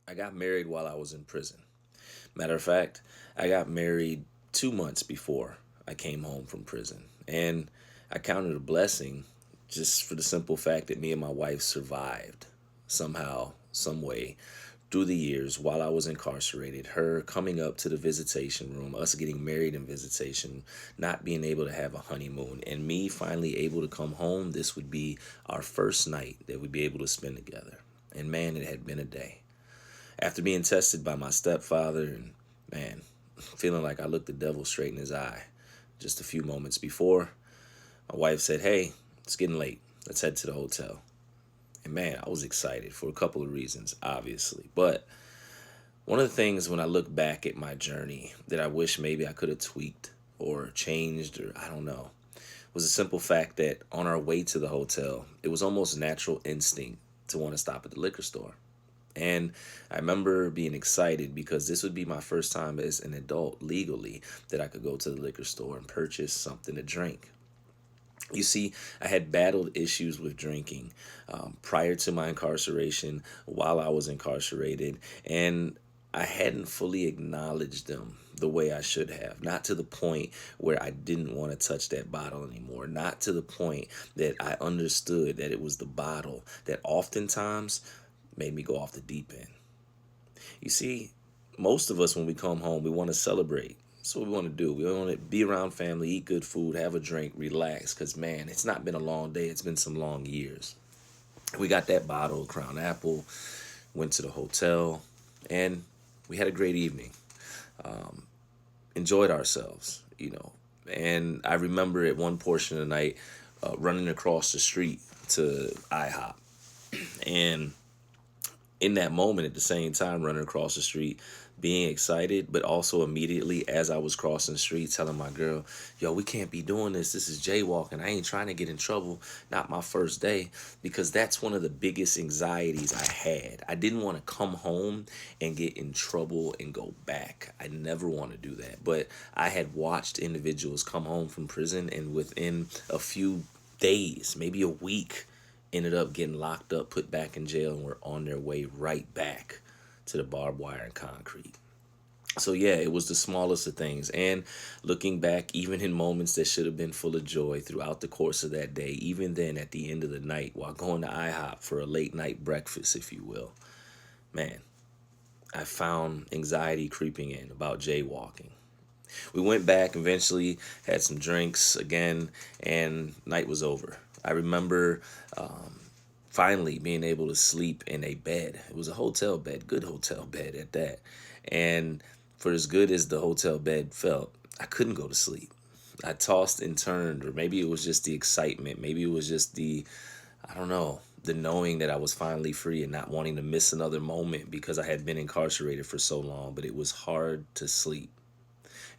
I got married while I was in prison. Matter of fact, I got married 2 months before I came home from prison. And I counted a blessing just for the simple fact that me and my wife survived somehow, some way through the years while I was incarcerated. Her coming up to the visitation room, us getting married in visitation, not being able to have a honeymoon, and me finally able to come home. This would be our first night that we'd be able to spend together. And man, it had been a day. After being tested by my stepfather and man, feeling like I looked the devil straight in his eye just a few moments before, my wife said, "Hey, it's getting late. Let's head to the hotel." And man, I was excited for a couple of reasons, obviously. But one of the things when I look back at my journey that I wish maybe I could have tweaked or changed or I don't know was the simple fact that on our way to the hotel, it was almost natural instinct to want to stop at the liquor store. And I remember being excited because this would be my first time as an adult legally that I could go to the liquor store and purchase something to drink. You see, I had battled issues with drinking prior to my incarceration, while I was incarcerated, and I hadn't fully acknowledged them the way I should have. Not to the point where I didn't want to touch that bottle anymore. Not to the point that I understood that it was the bottle that oftentimes made me go off the deep end. You see, most of us, when we come home, we want to celebrate. That's what we want to do. We want to be around family, eat good food, have a drink, relax. Because, man, it's not been a long day. It's been some long years. We got that bottle of Crown Apple, went to the hotel, and we had a great evening. Enjoyed ourselves, you know. And I remember at one portion of the night running across the street to IHOP. And in that moment at the same time running across the street being excited but also immediately as I was crossing the street telling my girl, yo, we can't be doing this is jaywalking. I ain't trying to get in trouble, not my first day. Because that's one of the biggest anxieties I had. I didn't want to come home and get in trouble and go back. I never want to do that. But I had watched individuals come home from prison and within a few days, maybe a week, ended up getting locked up, put back in jail, and were on their way right back to the barbed wire and concrete. So yeah, it was the smallest of things. And looking back, even in moments that should have been full of joy throughout the course of that day, even then at the end of the night while going to IHOP for a late night breakfast, if you will, man, I found anxiety creeping in about jaywalking. We went back, eventually had some drinks again, and night was over. I remember finally being able to sleep in a bed. It was a hotel bed, good hotel bed at that. And for as good as the hotel bed felt, I couldn't go to sleep. I tossed and turned, or maybe it was just the excitement. Maybe it was just I don't know, the knowing that I was finally free and not wanting to miss another moment because I had been incarcerated for so long. But it was hard to sleep,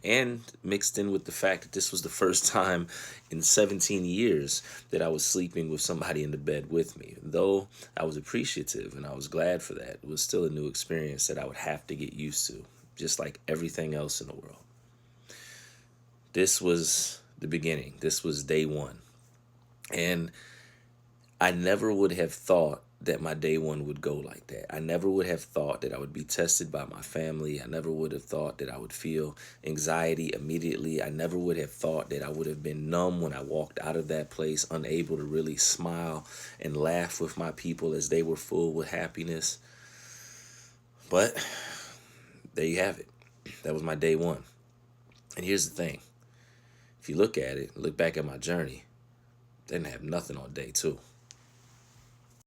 and mixed in with the fact that this was the first time in 17 years that I was sleeping with somebody in the bed with me. Though I was appreciative and I was glad for that, it was still a new experience that I would have to get used to, just like everything else in the world. This was the beginning. This was day one. And I never would have thought that my day one would go like that. I never would have thought that I would be tested by my family. I never would have thought that I would feel anxiety immediately. I never would have thought that I would have been numb when I walked out of that place, unable to really smile and laugh with my people as they were full with happiness. But there you have it. That was my day one. And here's the thing. If you look at it, look back at my journey, didn't have nothing on day two.